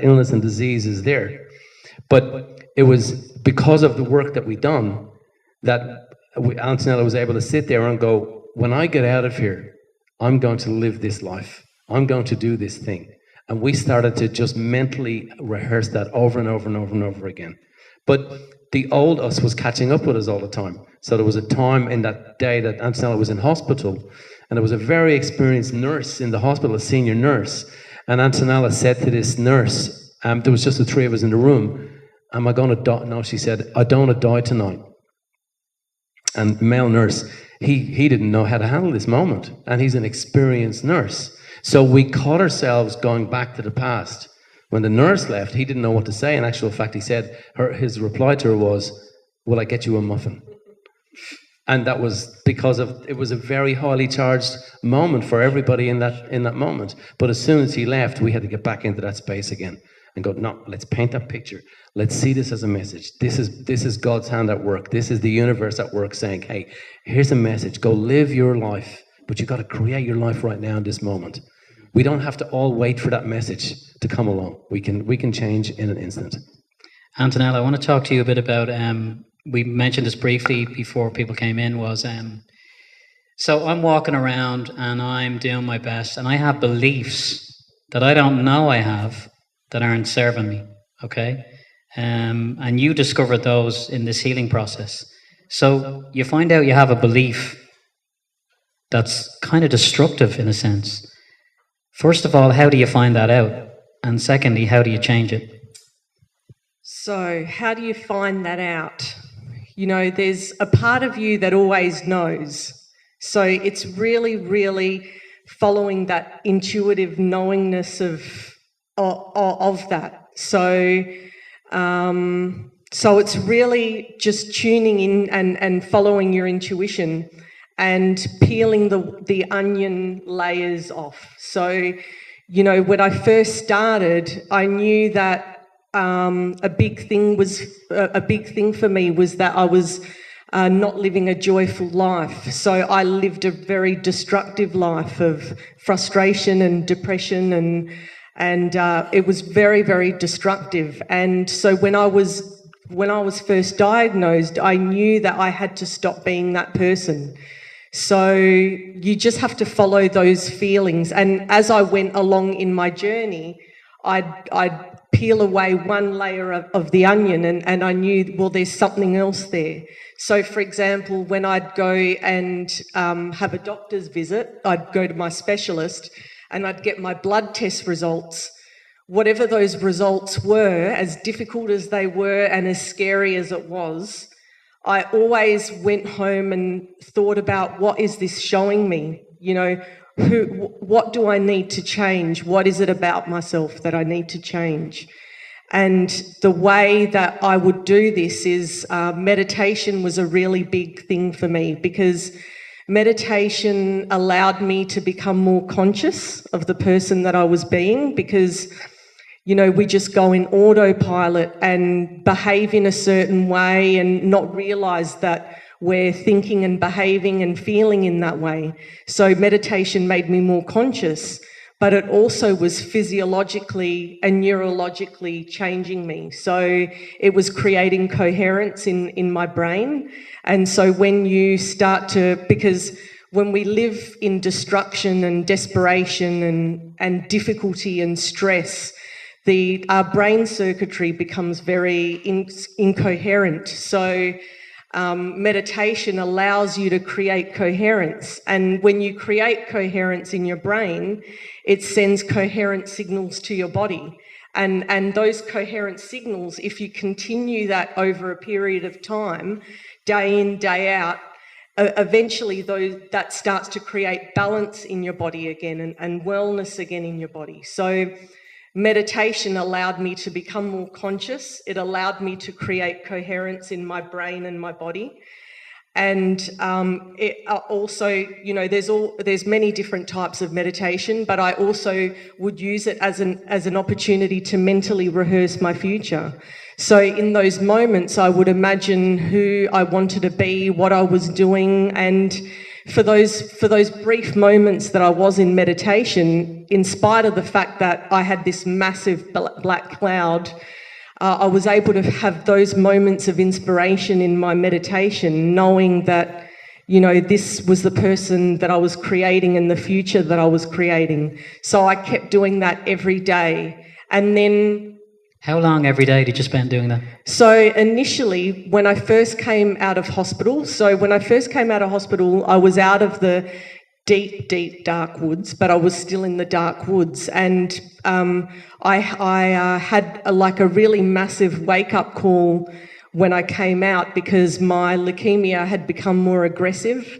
illness and disease is there. But it was because of the work that we done that Antonella was able to sit there and go, when I get out of here, I'm going to live this life. I'm going to do this thing. And we started to just mentally rehearse that over and over and over and over again. But the old us was catching up with us all the time. So there was a time in that day that Antonella was in hospital, and there was a very experienced nurse in the hospital, a senior nurse. And Antonella said to this nurse, there was just the three of us in the room, am I going to die? No, she said, I don't want to die tonight. And the male nurse, he didn't know how to handle this moment. And he's an experienced nurse. So we caught ourselves going back to the past. When the nurse left, he didn't know what to say. In actual fact, he said, his reply to her was, will I get you a muffin? And that was because it was a very highly charged moment for everybody in that moment. But as soon as he left, we had to get back into that space again and go, no, let's paint that picture. Let's see this as a message. This is God's hand at work. This is the universe at work saying, hey, here's a message. Go live your life. But you've got to create your life right now in this moment. We don't have to all wait for that message to come along. We can change in an instant. Antonella, I want to talk to you a bit about, we mentioned this briefly before people came in, was, so I'm walking around and I'm doing my best and I have beliefs that I don't know I have that aren't serving me, okay? And you discovered those in this healing process. So you find out you have a belief that's kind of destructive in a sense. First of all, how do you find that out? And secondly, how do you change it? So, how do you find that out? You know, there's a part of you that always knows. So it's really, really following that intuitive knowingness of that. So it's really just tuning in and following your intuition and peeling the onion layers off. So, you know, when I first started, I knew that a big thing for me was that I was not living a joyful life. So I lived a very destructive life of frustration and depression, and it was very, very destructive. And so when I was first diagnosed, I knew that I had to stop being that person. So you just have to follow those feelings. And as I went along in my journey, I'd peel away one layer of the onion and I knew, well, there's something else there. So, for example, when I'd go and have a doctor's visit, I'd go to my specialist and I'd get my blood test results. Whatever those results were, as difficult as they were and as scary as it was, I always went home and thought about, what is this showing me? You know, what do I need to change? What is it about myself that I need to change? And the way that I would do this is meditation was a really big thing for me, because meditation allowed me to become more conscious of the person that I was being, because, you know, we just go in autopilot and behave in a certain way and not realise that we're thinking and behaving and feeling in that way. So meditation made me more conscious, but it also was physiologically and neurologically changing me. So it was creating coherence in my brain. And so when you start to, because when we live in destruction and desperation and difficulty and stress, our brain circuitry becomes very incoherent. So meditation allows you to create coherence. And when you create coherence in your brain, it sends coherent signals to your body. And those coherent signals, if you continue that over a period of time, day in, day out, eventually that starts to create balance in your body again and wellness again in your body. So meditation allowed me to become more conscious. It allowed me to create coherence in my brain and my body. And it also, you know, there's many different types of meditation, but I also would use it as an opportunity to mentally rehearse my future. So in those moments, I would imagine who I wanted to be, what I was doing, and for those brief moments that I was in meditation, in spite of the fact that I had this massive black cloud, I was able to have those moments of inspiration in my meditation, knowing that, you know, this was the person that I was creating and the future that I was creating. So I kept doing that every day. And then... How long every day did you spend doing that? So initially, when I first came out of hospital, I was out of the deep, deep dark woods, but I was still in the dark woods. And I had a really massive wake-up call when I came out, because my leukemia had become more aggressive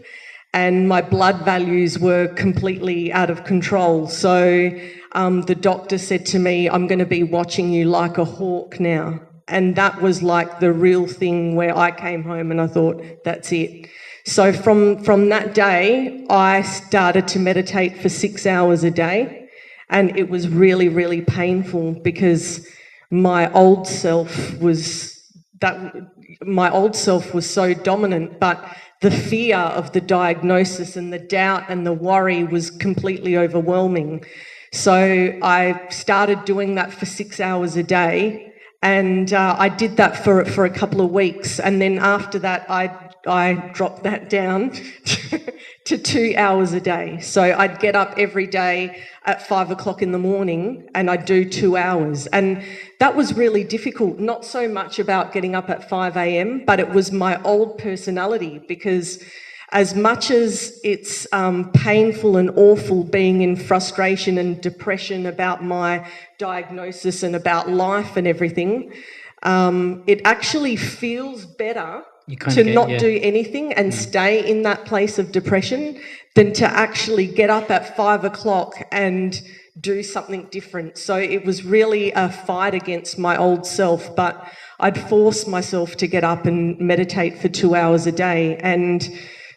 and my blood values were completely out of control. So the doctor said to me, I'm going to be watching you like a hawk now. And that was like the real thing where I came home and I thought, that's it. So from that day, I started to meditate for 6 hours a day. And it was really, really painful, because my old self was so dominant, but the fear of the diagnosis and the doubt and the worry was completely overwhelming. So I started doing that for 6 hours a day, and I did that for a couple of weeks, and then after that I dropped that down to 2 hours a day. So I'd get up every day at 5 o'clock in the morning and I'd do 2 hours. And that was really difficult, not so much about getting up at 5 a.m., but it was my old personality, because as much as it's painful and awful being in frustration and depression about my diagnosis and about life and everything, it actually feels better to not do anything and stay in that place of depression than to actually get up at 5 o'clock and do something different. So it was really a fight against my old self, but I'd force myself to get up and meditate for 2 hours a day. And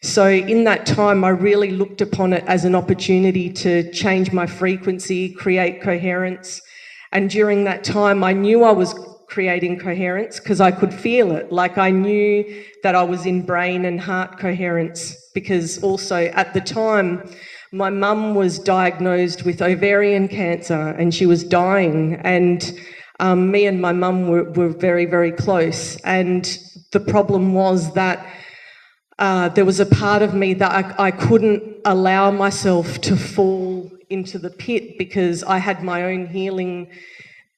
so in that time, I really looked upon it as an opportunity to change my frequency, create coherence. And during that time, I knew I was creating coherence because I could feel it. Like, I knew that I was in brain and heart coherence, because also at the time my mum was diagnosed with ovarian cancer and she was dying, and me and my mum were very, very close. And the problem was that there was a part of me that I couldn't allow myself to fall into the pit, because I had my own healing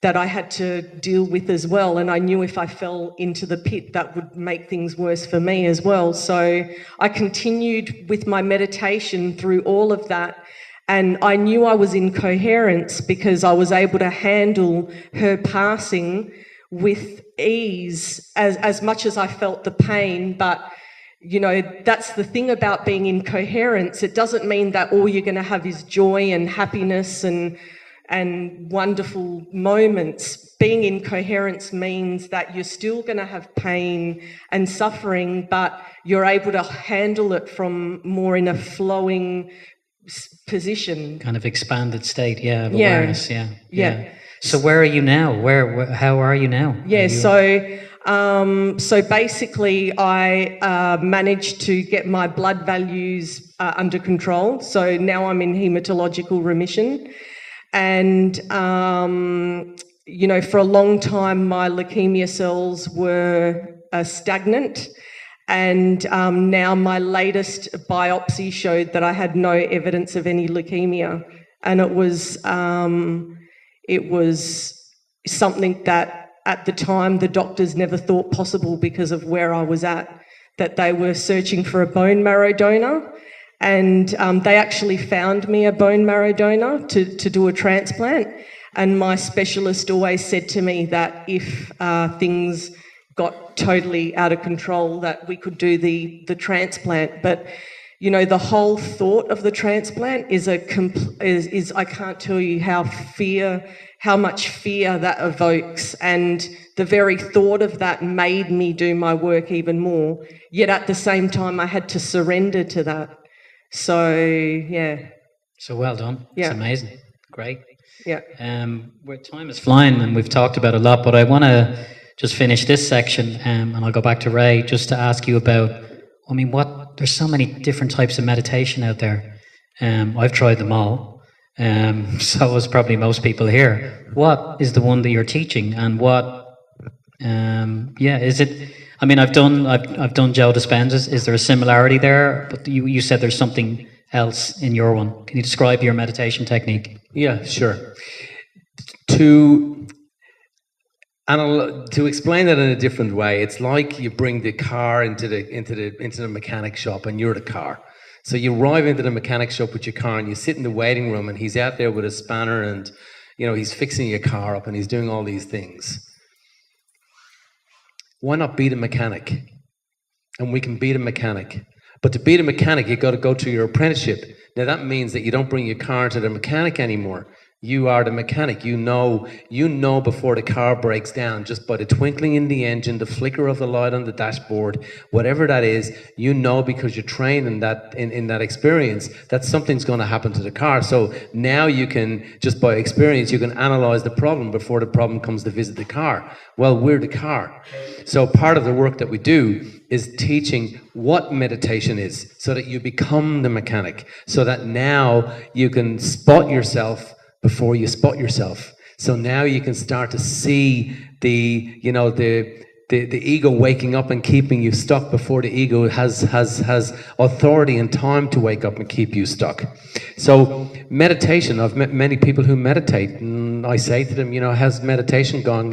that I had to deal with as well. And I knew if I fell into the pit, that would make things worse for me as well. So I continued with my meditation through all of that. And I knew I was in coherence because I was able to handle her passing with ease, as much as I felt the pain. But, you know, that's the thing about being in coherence. It doesn't mean that all you're going to have is joy and happiness and wonderful moments. Being in coherence means that you're still going to have pain and suffering, but you're able to handle it from more in a flowing position. Kind of expanded state, of awareness, yeah. So where are you now? How are you now? So basically I managed to get my blood values under control. So now I'm in hematological remission. And, you know, for a long time, my leukemia cells were stagnant. And now my latest biopsy showed that I had no evidence of any leukemia. And it was something that at the time the doctors never thought possible because of where I was at, that they were searching for a bone marrow donor. And they actually found me a bone marrow donor to do a transplant. And my specialist always said to me that if things got totally out of control, that we could do the transplant. But, you know, the whole thought of the transplant is I can't tell you how much fear that evokes. And the very thought of that made me do my work even more. Yet at the same time, I had to surrender to that. So, yeah. So well done. Yeah. It's amazing. Great. Yeah. Where time is flying and we've talked about a lot, but I want to just finish this section and I'll go back to Ray just to ask you about, I mean, there's so many different types of meditation out there. I've tried them all. So has probably most people here. What is the one that you're teaching, and what, is it? I mean, I've done Joe Dispenza's. Is there a similarity there? But you said there's something else in your one. Can you describe your meditation technique? Yeah, sure. To explain that in a different way, it's like you bring the car into the mechanic shop, and you're the car. So you arrive into the mechanic shop with your car, and you sit in the waiting room, and he's out there with a spanner, and you know he's fixing your car up, and he's doing all these things. Why not be the mechanic? And we can be the mechanic. But to be the mechanic, you've got to go through your apprenticeship. Now that means that you don't bring your car into the mechanic anymore. You are the mechanic. You know before the car breaks down, just by the twinkling in the engine, the flicker of the light on the dashboard, whatever that is, you know, because you're trained in that experience, that something's going to happen to the car. So now you can, just by experience, you can analyze the problem before the problem comes to visit the car. Well, we're the car. So part of the work that we do is teaching what meditation is, so that you become the mechanic, so that now you can spot yourself before you spot yourself. So now you can start to see the ego waking up and keeping you stuck before the ego has authority and time to wake up and keep you stuck. So meditation, I've met many people who meditate, and I say to them, how's meditation going?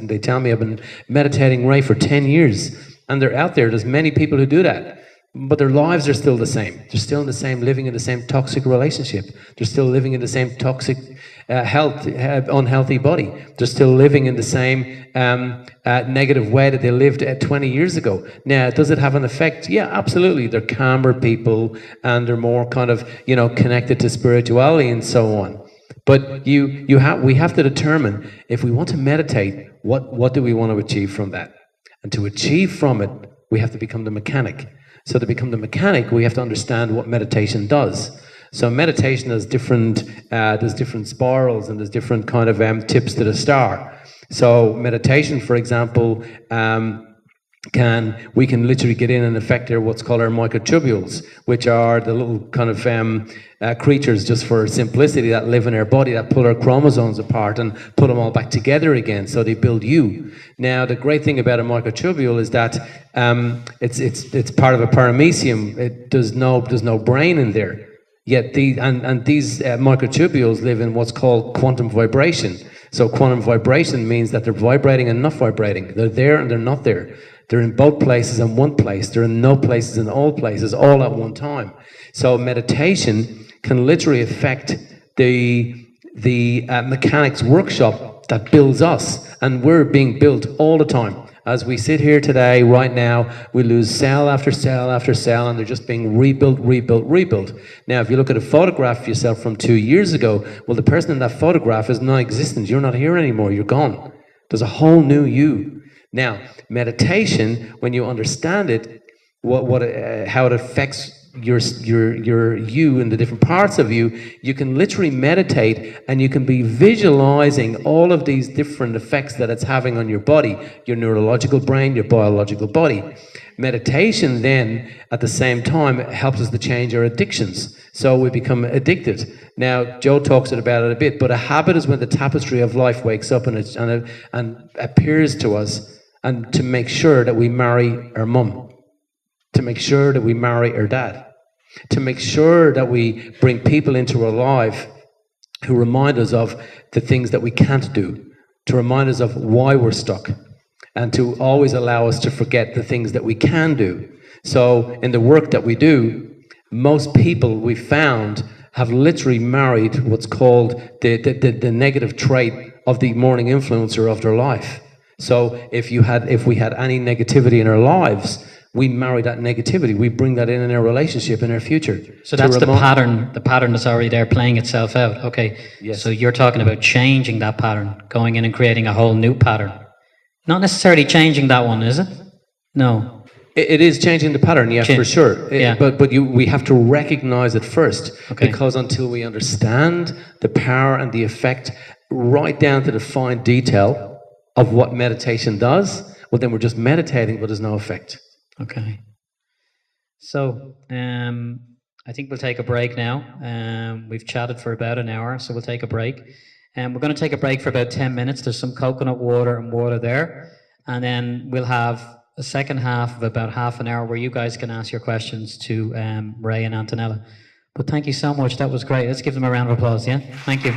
They tell me I've been meditating, Ray, for 10 years. And they're out there. There's many people who do that. But their lives are still the same. They're still in the same, living in the same toxic relationship. They're still living in the same toxic unhealthy body. They're still living in the same negative way that they lived 20 years ago. Now, does it have an effect? Yeah, absolutely. They're calmer people, and they're more kind of, connected to spirituality and so on. But we have to determine, if we want to meditate, what do we want to achieve from that? And to achieve from it, we have to become the mechanic. So to become the mechanic, we have to understand what meditation does. So meditation has there's different spirals, and there's different kind of tips to the star. So meditation, for example, we can literally get in and affect what's called our microtubules, which are the little kind of creatures, just for simplicity, that live in our body, that pull our chromosomes apart and put them all back together again, so they build you. Now, the great thing about a microtubule is that it's part of a paramecium. There's no brain in there. Yet these microtubules live in what's called quantum vibration. So quantum vibration means that they're vibrating and not vibrating. They're there and they're not there. They're in both places and one place. They're in no places and all places, all at one time. So meditation can literally affect the mechanics workshop that builds us. And we're being built all the time. As we sit here today, right now, we lose cell after cell after cell, and they're just being rebuilt. Now, if you look at a photograph of yourself from 2 years ago, well, the person in that photograph is non-existent. You're not here anymore. You're gone. There's a whole new you. Now, meditation, when you understand it, how it affects your you and the different parts of you, you can literally meditate, and you can be visualizing all of these different effects that it's having on your body, your neurological brain, your biological body. Meditation then, at the same time, helps us to change our addictions, so we become addicted. Now, Joe talks about it a bit, but a habit is when the tapestry of life wakes up and appears to us, and to make sure that we marry our mum, to make sure that we marry our dad, to make sure that we bring people into our life who remind us of the things that we can't do, to remind us of why we're stuck, and to always allow us to forget the things that we can do. So in the work that we do, most people we've found have literally married what's called the negative trait of the morning influencer of their life. So if we had any negativity in our lives, we marry that negativity. We bring that in our relationship, in our future. So that's the pattern that's already there playing itself out. Okay. Yes. So you're talking about changing that pattern, going in and creating a whole new pattern. Not necessarily changing that one, is it? No. It is changing the pattern, yeah, for sure. But we have to recognize it first. Okay. Because until we understand the power and the effect, right down to the fine detail of what meditation does, well, then we're just meditating, but there's no effect. Okay. So, I think we'll take a break now. We've chatted for about an hour, so we'll take a break. We're going to take a break for about 10 minutes. There's some coconut water and water there. And then we'll have a second half of about half an hour where you guys can ask your questions to Ray and Antonella. But thank you so much. That was great. Let's give them a round of applause, yeah? Thank you.